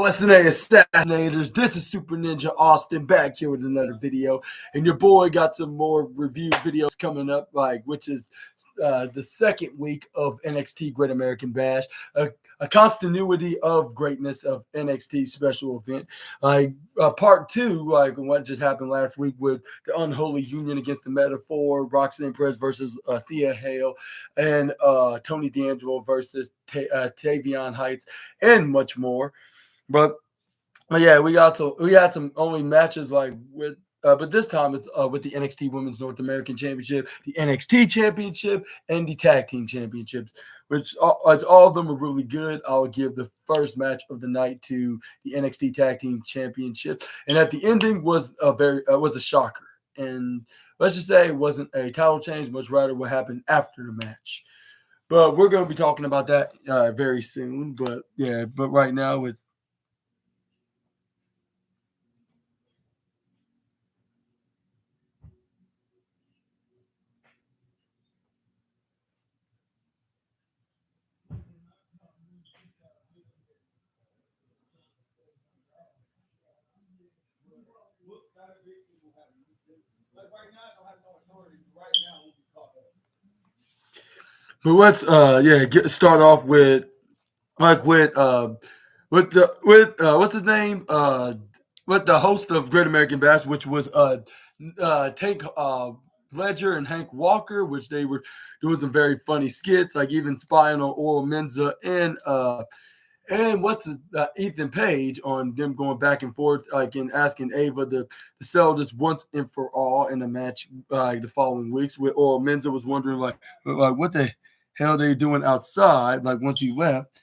SNA Assassinators. This is Super Ninja Austin back here with another video, and your boy got some more review videos coming up, which is the second week of NXT Great American Bash, a continuity of greatness of NXT special event, part two, like what just happened last week with the Unholy Union against the Metaphor, Roxanne Perez versus Thea Hale, and Tony D'Angelo versus Tavion Heights, and much more. But yeah, we had some only matches but this time it's with the NXT Women's North American Championship, the NXT Championship, and the Tag Team Championships, which all of them were really good. I'll give the first match of the night to the NXT Tag Team Championship, and at the ending was a shocker. And let's just say it wasn't a title change, much rather what happened after the match. But we're going to be talking about that very soon. But right now with But let's start off with what's his name, with the host of Great American Bash, which was Tank Ledger and Hank Walker, which they were doing some very funny skits, like even spying on Oral Menza and Ethan Page on them going back and forth, and asking Ava to sell this once and for all in a match the following weeks. Where Oral Menza was wondering like what the hell they doing outside once you left.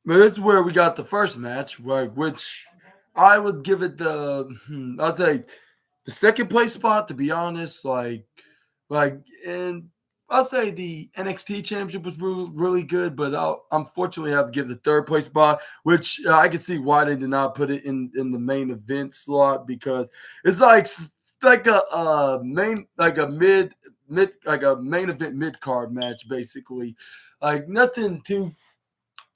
But this is where we got the first match, which I would give it I'd say the second place spot, to be honest. And I'll say the NXT Championship was really good, but I'll unfortunately have to give the third place spot, which I can see why they did not put it in the main event slot, because it's like a main event mid card match, basically. Like nothing too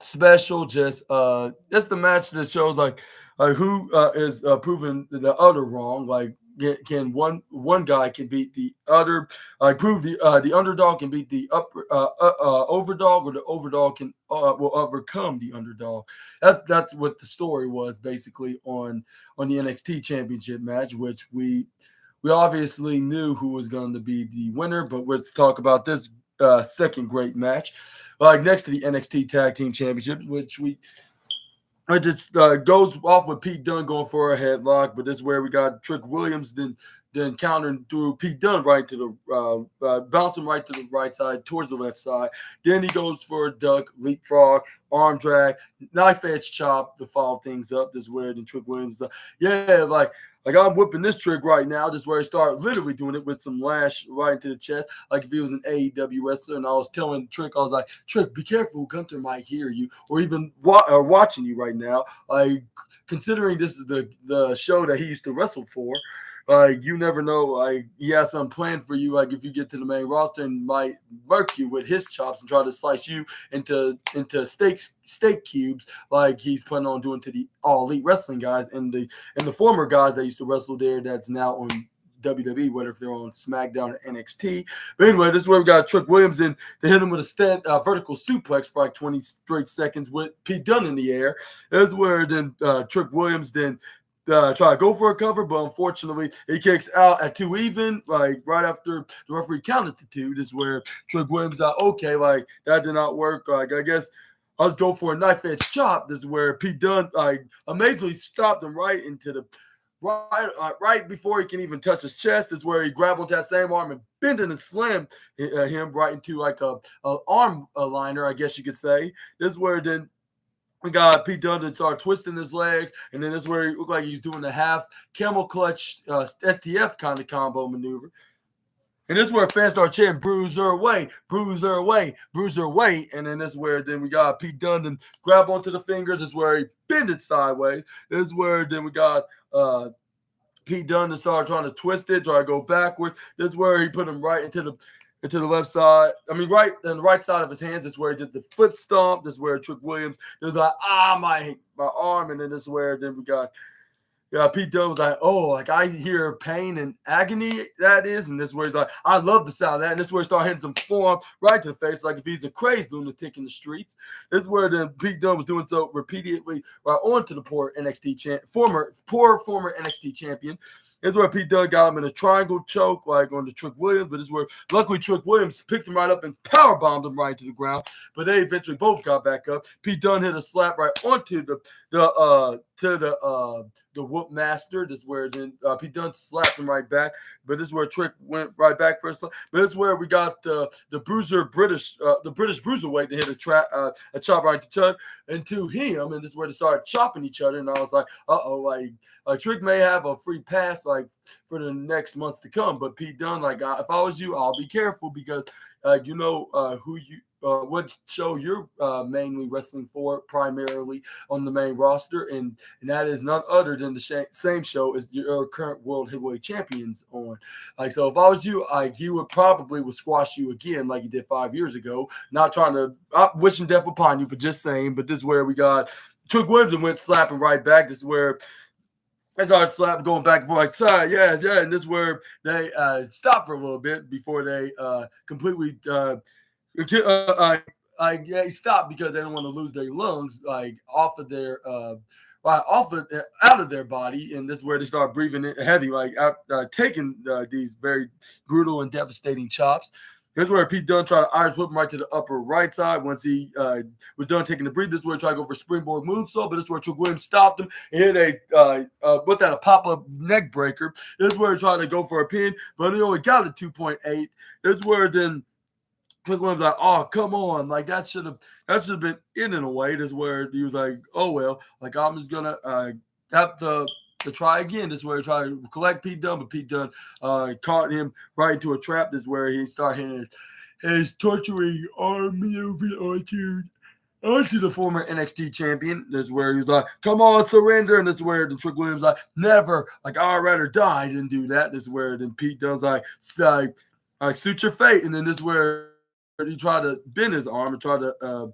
special, just the match that shows who is proving the other wrong. Can one guy can beat the other, prove the underdog can beat the overdog, or the overdog can will overcome the underdog. That's what the story was basically on the NXT Championship match, which we obviously knew who was going to be the winner. But let's talk about this second great match, next to the NXT Tag Team Championship, which it just goes off with Pete Dunne going for a headlock. But this is where we got Trick Williams then countering through Pete Dunne right to the bouncing right to the right side towards the left side. Then he goes for a duck, leapfrog, arm drag, knife edge chop to follow things up. This is where then Trick Williams, I'm whipping this trick right now. This is where he started literally doing it with some lash right into the chest, like if he was an AEW wrestler. And I was telling Trick, I was like, Trick, be careful. Gunther might hear you or even watching you right now. Considering this is the show that he used to wrestle for, you never know. He has something planned for you. If you get to the main roster, and might murk you with his chops and try to slice you into steak cubes, like he's planning on doing to the All Elite Wrestling guys and the former guys that used to wrestle there. That's now on WWE, whether if they're on SmackDown or NXT. But anyway, this is where we got Trick Williams in to hit him with a vertical suplex for 20 straight seconds with Pete Dunne in the air. That's where then Trick Williams then try to go for a cover, but unfortunately he kicks out at 2 even, right after the referee counted to 2. This is where Trick Williams thought, okay, that did not work. I guess I'll just go for a knife edge chop. This is where Pete Dunne amazingly stopped him right into the right before he can even touch his chest. This is where he grabbed onto that same arm and bent and slammed him right into a arm liner, I guess you could say. This is where then we got Pete Dunne to start twisting his legs, and then this is where he looked like he's doing a half camel clutch STF kind of combo maneuver. And this is where fans start chanting, "Bruiser away, Bruiser away, Bruiser away." And then this is where then we got Pete Dunne to grab onto the fingers. This is where he bend it sideways. This is where then we got Pete Dunne to start trying to twist it, try to go backwards. This is where he put him right into to the left side. I mean, right on the right side of his hands. This is where he did the foot stomp. This is where Trick Williams was like, my arm. And then this is where then we got Pete Dunne was like, oh, like I hear pain and agony that is. And this is where he's like, I love the sound of that. And this is where he started hitting some form right to the face, like if he's a crazed lunatic in the streets. This is where then Pete Dunne was doing so repeatedly right onto the poor former NXT champion. This is where Pete Dunne got him in a triangle choke, like on the Trick Williams. But this is where, luckily, Trick Williams picked him right up and power bombed him right to the ground. But they eventually both got back up. Pete Dunne hit a slap right onto the whoop master. This is where then Pete Dunne slapped him right back. But this is where Trick went right back first. But this is where we got the British bruiserweight to hit a chop right to Chud into him. And this is where they started chopping each other. And I was like, like Trick may have a free pass like for the next months to come, but Pete Dunne, like if I was you, I'll be careful because what show you're mainly wrestling for primarily on the main roster, and that is none other than the same show as your current world heavyweight champions on. Like, so if I was you, he would squash you again like he did 5 years ago. Not trying to wishing death upon you, but just saying. But this is where we got Trick Williams and went slapping right back. This is where they started slapping, going back and forth, like, yeah. And this is where they stopped for a little bit before they completely stopped because they don't want to lose their lungs, like out of their body. And this is where they start breathing heavy, like taking these very brutal and devastating chops. Here's where Pete Dunne tried to Irish whip him right to the upper right side. Once he was done taking the breathe, this is where he tried to go for a springboard moonsault, but this is where Trick Williams stopped him and hit a pop-up neck breaker. This is where he tried to go for a pin, but he only got a 2.8. This is where then Trick Williams like, oh, come on. Like, that should have been in a way. This is where he was like, oh, well, like, I'm just going to have to try again. This is where he tried to collect Pete Dunne, but Pete Dunne caught him right into a trap. This is where he started hitting his torturing arm onto the former NXT champion. This is where he was like, come on, surrender. And this is where the Trick Williams like, never. Like, I'd rather die. I didn't do that. This is where then Pete Dunne's like suit your fate. And then this is where he tried to bend his arm and try to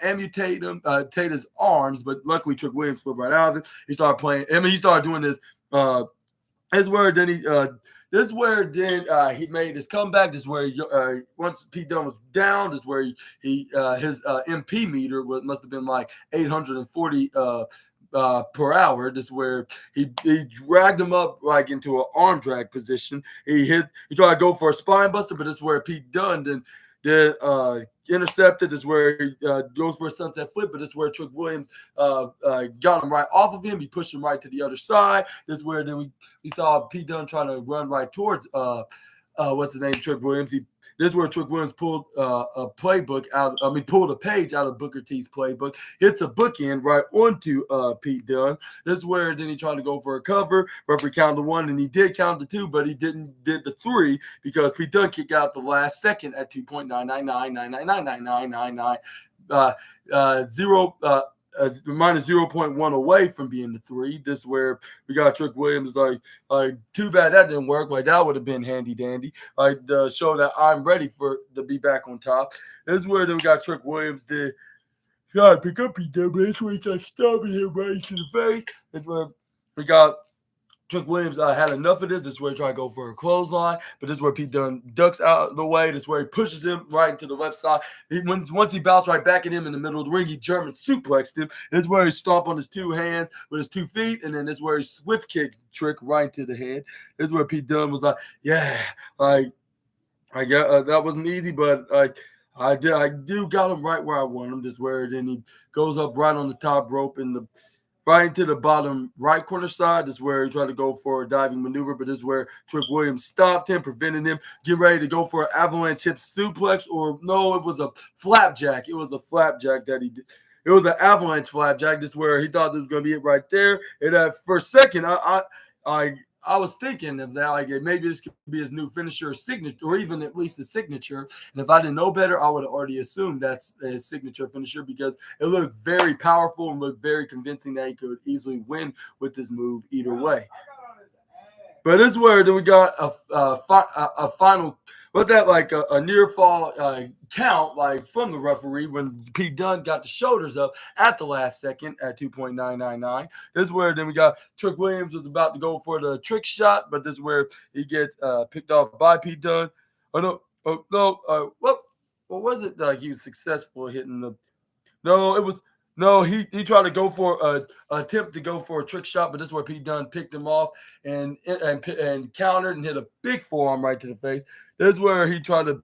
amputate him, take his arms, but luckily Trick Williams flipped right out of it. He started playing. I mean, he started doing this. This is where he made his comeback. This is where once Pete Dunne was down, this is where his MP meter must have been like 840 per hour. This is where he dragged him up like into an arm drag position. He tried to go for a spine buster, but this is where Pete Dunne then intercepted. This is where he goes for a sunset flip, but this is where Trick Williams got him right off of him. He pushed him right to the other side. This is where then we saw Pete Dunne trying to run right towards Trick Williams. This is where Trick Williams pulled a playbook out. I mean, pulled a page out of Booker T's playbook. Hits a bookend right onto Pete Dunne. This is where then he tried to go for a cover. Referee counted the 1, and he did count the 2, but he did the 3 because Pete Dunne kicked out the last second at 2.999999999 0. Minus 0.1 away from being the 3. This is where we got Trick Williams like too bad that didn't work. Like, that would have been handy dandy. Like, to show that I'm ready to be back on top. This is where then we got Trick Williams did try to pick up Pete Dunne, but this way he got stabbing him right to the face. This is where we got Trick Williams had enough of this. This is where he tried to go for a clothesline, but this is where Pete Dunne ducks out of the way. This is where he pushes him right into the left side. Once he bounced right back at him in the middle of the ring, he German suplexed him. This is where he stomped on his 2 hands with his 2 feet, and then this is where he swift kicked Trick right into the head. This is where Pete Dunne was like, yeah, like I got that wasn't easy, but I do got him right where I want him. This is where then he goes up right on the top rope and right into the bottom right corner side. This is where he tried to go for a diving maneuver, but this is where Trick Williams stopped him, preventing him getting ready to go for an avalanche hip suplex. Or no, it was a flapjack. It was a flapjack that he did. It was an avalanche flapjack. This is where he thought this was going to be it right there. And for a second, I was thinking of that, like maybe this could be his new finisher or signature, or even at least a signature. And if I didn't know better, I would have already assumed that's his signature finisher because it looked very powerful and looked very convincing that he could easily win with this move either way. But this is where then we got a final, what's that, like a near fall count, like from the referee when Pete Dunne got the shoulders up at the last second at 2.999. This is where then we got Trick Williams was about to go for the trick shot, but this is where he gets picked off by Pete Dunne. What was it? Like he was successful hitting the no, it was no. He tried to go for a attempt to go for a trick shot, but this is where Pete Dunne picked him off and countered and hit a big forearm right to the face. This is where he tried to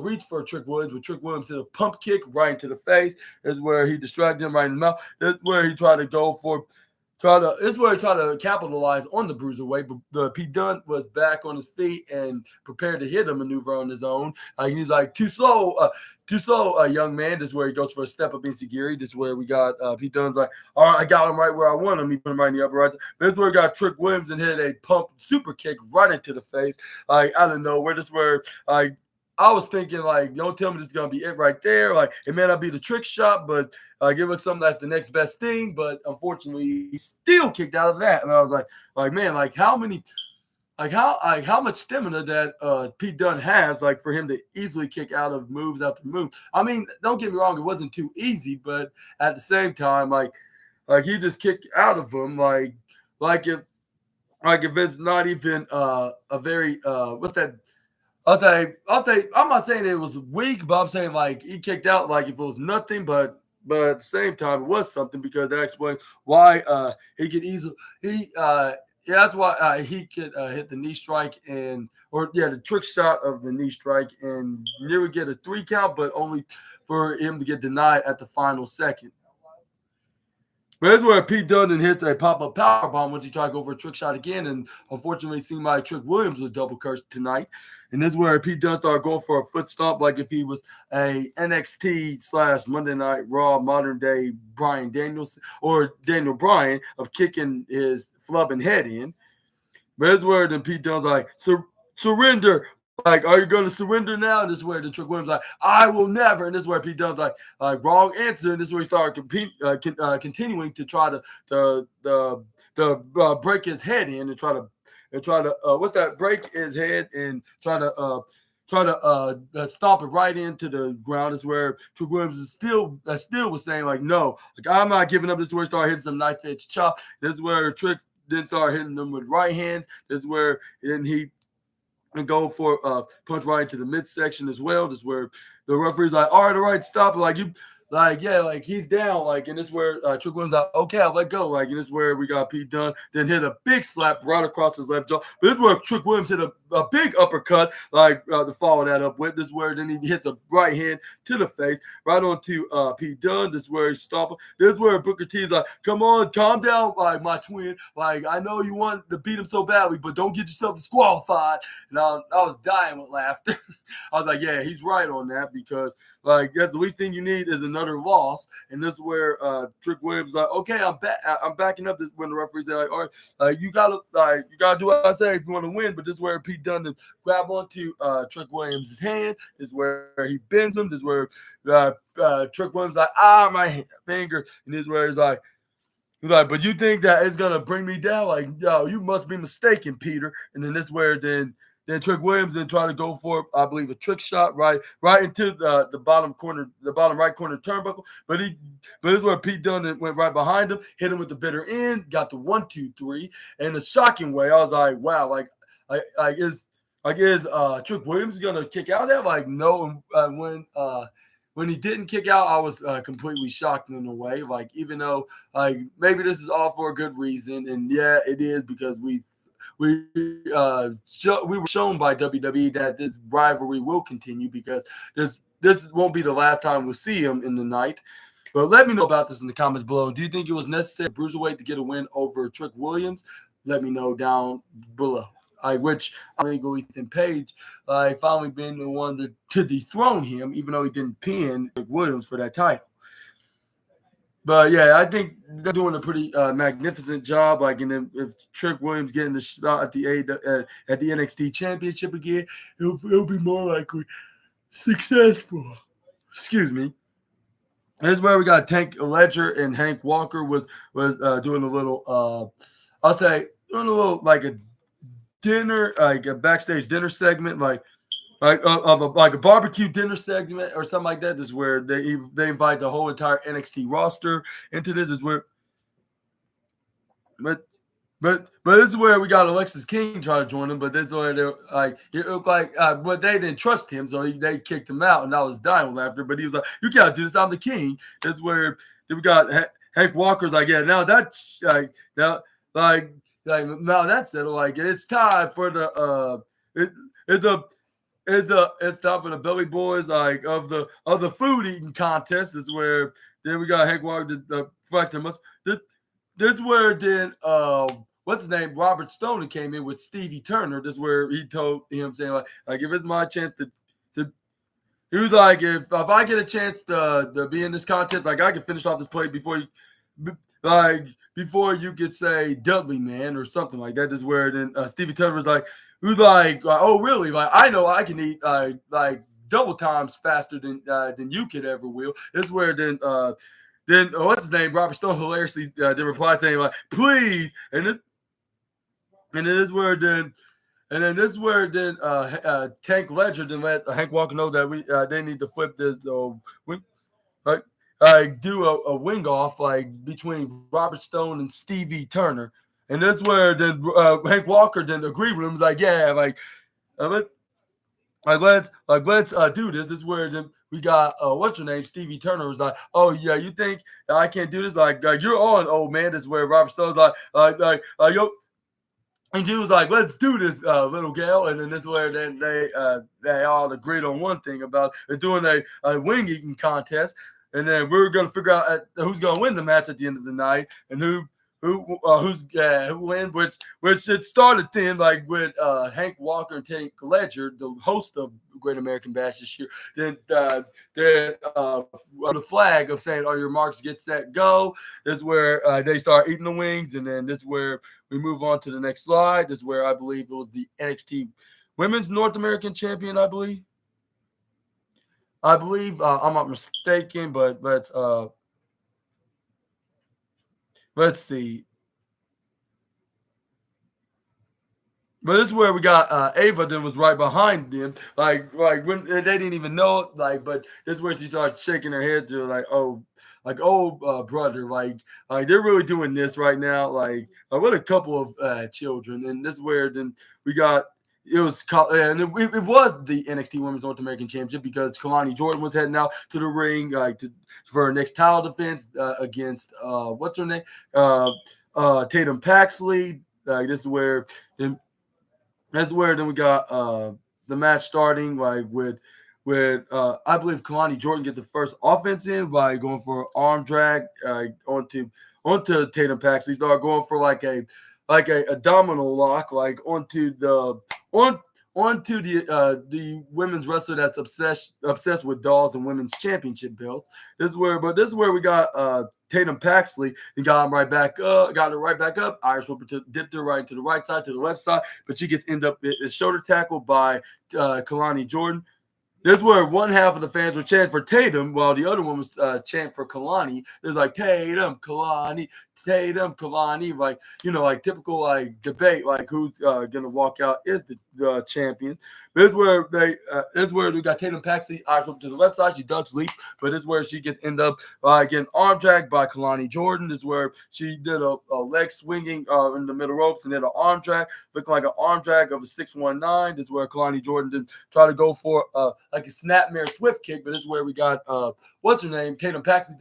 reach for Trick Williams, but Trick Williams hit a pump kick right into the face. This is where he distracted him right in the mouth. This is where he tried to go for. This is where he tried to capitalize on the bruiserweight, but Pete Dunne was back on his feet and prepared to hit a maneuver on his own. He's like too slow, young man. This is where he goes for a step up insecurity. This is where we got Pete Dunne's like, all right, I got him right where I want him. He put him right in the upper right. This is where we got Trick Williams and hit a pump super kick right into the face. Out of nowhere. This is where I was thinking, like, don't tell me this is going to be it right there. Like, it may not be the trick shot, but give us something that's the next best thing. But unfortunately, he still kicked out of that. And I was like, man, like how much stamina that Pete Dunne has, like for him to easily kick out of moves after move. I mean, don't get me wrong, it wasn't too easy, but at the same time, like he just kicked out of them, like if it's not even a very what's that? I'll say I'm not saying it was weak, but I'm saying like he kicked out like if it was nothing, but at the same time it was something because that explains why he could easily that's why he could hit the knee strike the trick shot of the knee strike and nearly get a 3 count, but only for him to get denied at the final second. But that's where Pete Dunne hits a pop-up power bomb once he tried to go for a trick shot again. And unfortunately, it seemed like Trick Williams was double cursed tonight. And this is where Pete Dunne started going for a foot stomp like if he was a NXT / Monday Night Raw modern day Bryan Danielson or Daniel Bryan of kicking his flubbing head in. But this is where then Pete Dunne's like, surrender. Like, are you going to surrender now? And this is where the Trick Williams like, I will never. And this is where Pete Dunne's like, wrong answer. And this is where he started continuing to try to break his head in and try to break his head and try to stomp it right into the ground. Is where Trick Williams is still was saying like, no, like I'm not giving up. This is where he started hitting some knife edge chop. This is where Trick then started hitting them with right hands. This is where then he and go for punch right into the midsection as well. This is where the referee's like, all right, stop. Like you, like yeah, like he's down. Like and this is where Trick Williams like, okay, I'll let go. Like and this is where we got Pete Dunne then hit a big slap right across his left jaw. But this is where Trick Williams hit a big uppercut, like to follow that up with. This is where then he hits a right hand to the face, right onto Pete Dunne. This is where he's stomping. This is where Booker T's like, come on, calm down, like my twin. Like I know you want to beat him so badly, but don't get yourself disqualified. And I was dying with laughter. I was like, yeah, he's right on that because like that's the least thing you need is another loss. And this is where Trick Williams is like, okay, I'm backing up. This when the referees are like, all right, you gotta do what I say if you want to win. But this is where Pete Dunne grab onto Trick Williams' hand. This is where he bends him. This is where Trick Williams is like, my finger. And this is where he's like, but you think that it's gonna bring me down? Like, yo, you must be mistaken, Peter. And then this is where then Trick Williams then try to go for, I believe, a trick shot right into the bottom right corner turnbuckle. But this is where Pete Dunne went right behind him, hit him with the bitter end, got the 1, 2, 3, and a shocking way. I was like, wow, is Trick Williams gonna kick out of that? Like, no. When he didn't kick out, I was completely shocked in a way. Like, even though like maybe this is all for a good reason, and yeah, it is because we were shown by WWE that this rivalry will continue because this won't be the last time we'll see him in the night. But let me know about this in the comments below. Do you think it was necessary for Bruiserweight to get a win over Trick Williams? Let me know down below. Which I think Ethan Page finally been the one to dethrone him, even though he didn't pin Trick Williams for that title. But yeah, I think they're doing a pretty magnificent job. Like, and if Trick Williams getting the shot at the NXT Championship again, it'll be more likely successful. Excuse me. This is where we got Tank Ledger and Hank Walker was doing a little. I'll say doing a little like a dinner, like a backstage dinner segment, like of a like a barbecue dinner segment or something like that. This is where they invite the whole entire NXT roster into this. Is where, but but this is where we got Alexis King trying to join them. But this is where they're like it looked like, but they didn't trust him, so they kicked him out, and I was dying with laughter. But he was like, "You can't do this. I'm the king." This is where then we got Hank Walker's like, "Yeah, now that's now that's settled. Like it's time for the it's a." It's time for the Belly Boys like of the food eating contest. Is where then we got Hank Walker the factor us. This is where then what's his name, Robert Stone came in with Stevie Turner. This is where he told him saying like if it's my chance to he was like if I get a chance to be in this contest, like I can finish off this play before you could say Dudley man or something like that. This is where then Stevie Turner was like, who's like, oh really? Like I know I can eat like double times faster than you could ever will. This is where then what's his name? Robert Stone hilariously did reply saying like, please, and then this is where then. And then this is where then Tank Ledger then let Hank Walker know that they need to flip this do a wing off like between Robert Stone and Stevie Turner, and that's where then Hank Walker then agreed with him like yeah let's do this. This is where then we got what's your name, Stevie Turner was like, oh yeah, you think I can't do this like you're on old man. This is where Robert Stone's like yo. And she was like, let's do this, little gal. And then this is where then they all agreed on one thing about doing a wing eating contest. And then we were going to figure out who's going to win the match at the end of the night and who win. Which it started then like with Hank Walker and Tank Ledger, the host of Great American Bash this year. Then the flag of saying, "Oh, your marks, get set, go." This is where they start eating the wings, and then this is where we move on to the next slide. This is where I believe it was the NXT Women's North American Champion. I believe I'm not mistaken, but let's see. But this is where we got Ava then was right behind them. Like when they didn't even know it, but this is where she started shaking her head to brother, like they're really doing this right now. Like what a couple of children. And this is where then we got it was the NXT Women's North American Championship because Kalani Jordan was heading out to the ring for her next title defense against what's her name, Tatum Paxley. This is where then we got the match starting with I believe Kalani Jordan get the first offense in by going for arm drag onto Tatum Paxley. Start going for like a abdominal lock onto the women's wrestler that's obsessed with dolls and women's championship belts. This is where we got Tatum Paxley and got him right back up, got it right back up. Irish whipper dipped her right to the right side, to the left side, but she gets end up shoulder tackled by Kalani Jordan. This is where one half of the fans were chanting for Tatum, while the other one was chanting for Kalani. It was like Tatum, Kalani, like typical debate, like who's gonna walk out is the champion. This is where we got Tatum Paxley, eyes up to the left side. She ducks leap, but this is where she gets end up getting arm dragged by Kalani Jordan. This is where she did a leg swinging in the middle ropes and then an arm drag, looking like an arm drag of a 619. This is where Kalani Jordan did try to go for like a snapmare swift kick, but this is where we got what's her name, Tatum Paxley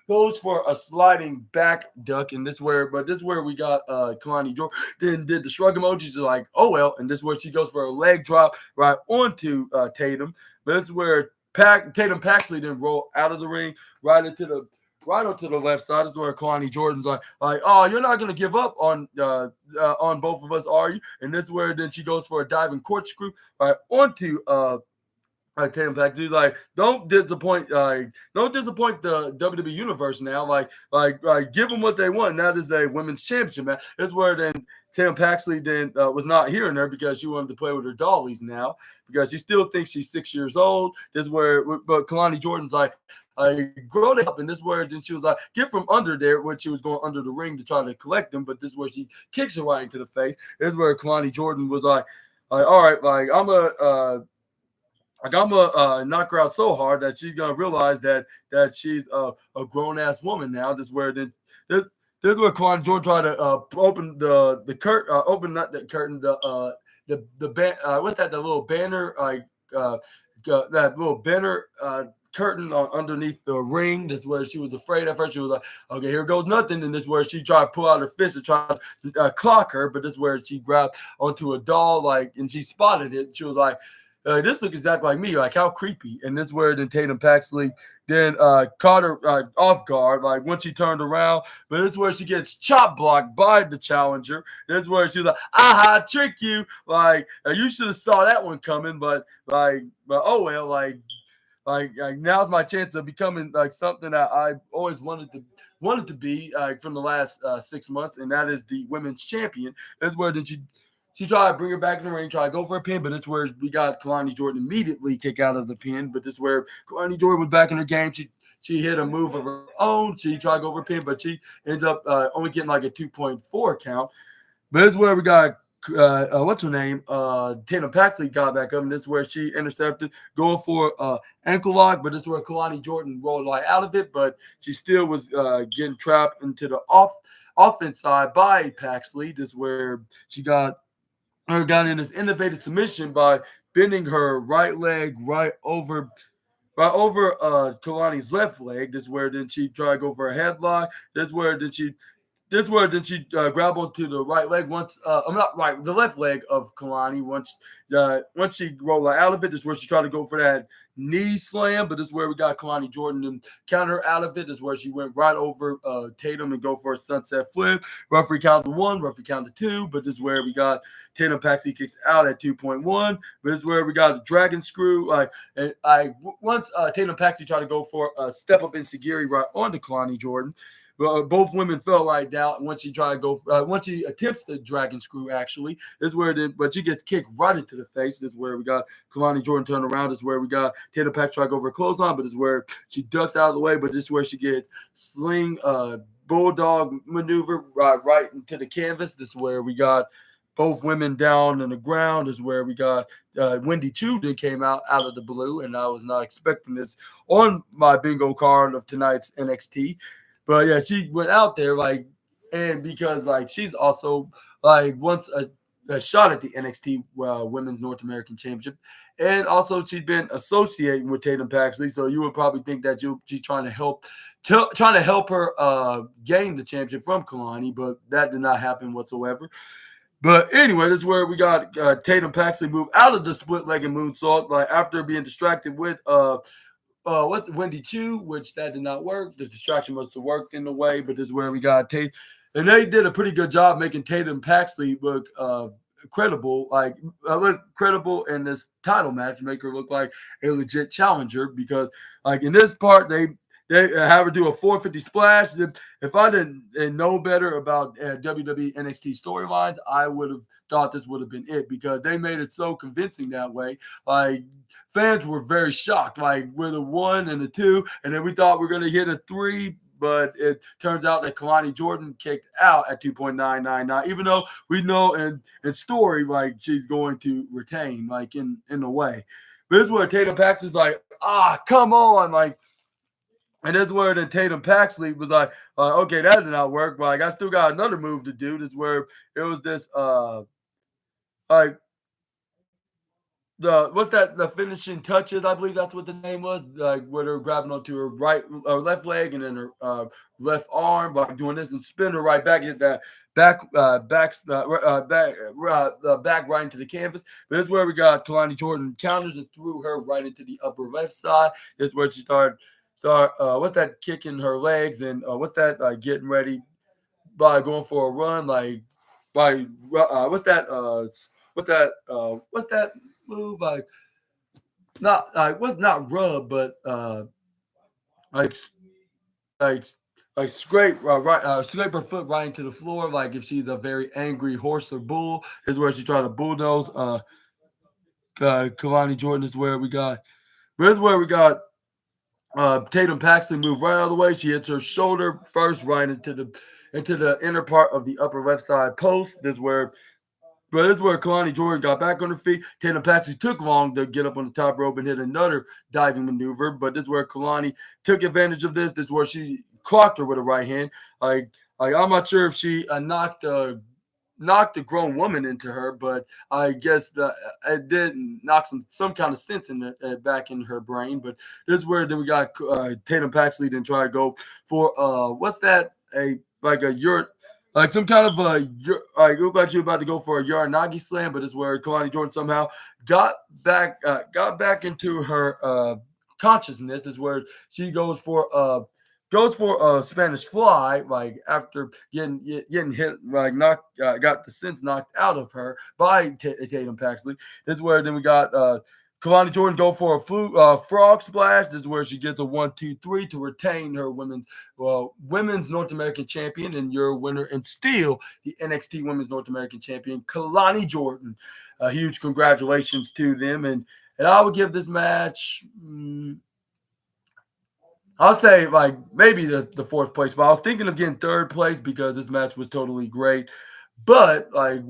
goes for a sliding back duck, and this is where we got Kalani Jordan then did the shrug emojis like oh well, and this is where she goes for a leg drop right onto Tatum, but this is where Tatum Paxley then roll out of the ring right onto the left side. This is where Kalani Jordan's like oh, you're not gonna give up on both of us, are you? And this is where then she goes for a diving corkscrew right onto Tatum Paxley. Like don't disappoint the WWE universe now. Like give them what they want. Now this is a women's championship match. It's where then Sam Paxley then was not hearing her because she wanted to play with her dollies now because she still thinks she's 6 years old. This is where, but Kalani Jordan's like, grow the hell up. And this is where then she was like, get from under there when she was going under the ring to try to collect them. But this is where she kicks her right into the face. This is where Kalani Jordan was like, all right, like I'm gonna knock her out so hard that she's gonna realize that she's a grown ass woman now. This is where this, this is where Kalani Jordan tried to open the curtain, open not the curtain, what's that? The little banner, uh, that little banner curtain underneath the ring. This is where she was afraid at first. She was like, okay, here goes nothing. And this is where she tried to pull out her fist and try to clock her. But this is where she grabbed onto a doll, like, and she spotted it. She was like, this looks exactly like me. Like, how creepy. And this is where then Tatum Paxley then caught her off guard, like when she turned around. But this is where she gets chop blocked by the challenger. This is where she's like, aha, trick you. Like, you should have saw that one coming. But oh well, like now's my chance of becoming like something that I always wanted to be from the last 6 months, and that is the women's champion. That's where did she tried to bring her back in the ring, try to go for a pin, but this is where we got Kalani Jordan immediately kick out of the pin. But this is where Kalani Jordan was back in her game. She hit a move of her own. She tried to go for a pin, but she ends up only getting like a 2.4 count. But this is where we got what's her name? Tatum Paxley got back up, and this is where she intercepted, going for ankle lock. But this is where Kalani Jordan rolled right out of it, but she still was getting trapped into the offense side by Paxley. This is where she got in this innovative submission by bending her right leg right over Kalani's left leg. This is where then she tried to go for a headlock. This is where then she grab onto the right leg once. I'm not right, the left leg of Kalani once she rolled out of it. This is where she tried to go for that knee slam, but this is where we got Kalani Jordan and counter out of it. This is where she went right over Tatum and go for a sunset flip. Referee counted 1, referee counted 2, but this is where we got Tatum Paxley kicks out at 2.1. But this is where we got a dragon screw. Once Tatum Paxley tried to go for a step up enziguri right onto Kalani Jordan. Both women fell right down once she tried to go. Once she attempts the dragon screw, actually, this is where but she gets kicked right into the face. This is where we got Kalani Jordan turn around. This is where we got Tatum Paxley try to go over a clothesline, but this is where she ducks out of the way. But this is where she gets sling bulldog maneuver right into the canvas. This is where we got both women down on the ground. This is where we got Wendy Chu that came out of the blue, and I was not expecting this on my bingo card of tonight's NXT. But yeah, she went out there and because she's also once a shot at the NXT Women's North American Championship, and also she's been associating with Tatum Paxley, so you would probably think that she's trying to help her gain the championship from Kalani, but that did not happen whatsoever. But anyway, this is where we got Tatum Paxley move out of the split-legged moonsault, after being distracted with what's Wendy Chu, which that did not work. The distraction must have worked in a way, but this is where we got Tate. And they did a pretty good job making Tatum Paxley look credible, credible in this title match, make her look like a legit challenger. Because in this part, they have her do a 450 splash. If I didn't know better about WWE NXT storylines, I would have thought this would have been it, because they made it so convincing that way. Fans were very shocked, with a 1 and a 2, and then we thought we were going to hit a 3, but it turns out that Kalani Jordan kicked out at 2.999, even though we know in story, she's going to retain, in a way. But this is where Tatum Paxley's come on, and this is where then Tatum Paxley was okay, that did not work, but I still got another move to do. This is where it was this the finishing touches, I believe that's what the name was, where they're grabbing onto her left leg and then her left arm, doing this and spin her right back, get that back right into the canvas. But this is where we got Kalani Jordan counters and threw her right into the upper left side. This is where she started what's that, kicking her legs, and what's that, getting ready by going for a run, what's that move, not rub, but like like scrape her foot right into the floor, like if she's a very angry horse or bull. Is where she tried to bulldoze. Kalani Jordan is where we got. This is where we got Tatum Paxley move right out of the way. She hits her shoulder first, right into the inner part of the upper left side post. This is where Kalani Jordan got back on her feet. Tatum Paxley took long to get up on the top rope and hit another diving maneuver. But this is where Kalani took advantage of this. This is where she clocked her with a right hand. Like I'm not sure if she knocked a grown woman into her, but I guess it did knock some kind of sense in back in her brain. But this is where then we got Tatum Paxley then try to go for what's that, a like a Euro, like some kind of like it looked like she was about to go for a Uranagi slam, but it's where Kalani Jordan somehow got back into her consciousness. This is where she goes for a Spanish fly, like after getting hit, like got the sense knocked out of her by Tatum Paxley. This is where then we got Kalani Jordan go for a frog splash. This is where she gets a 1-2-3 to retain her women's North American champion and your winner and still the NXT Women's North American champion, Kalani Jordan. Huge congratulations to them, and I would give this match. I'll say like maybe the fourth place, but I was thinking of getting third place because this match was totally great. But like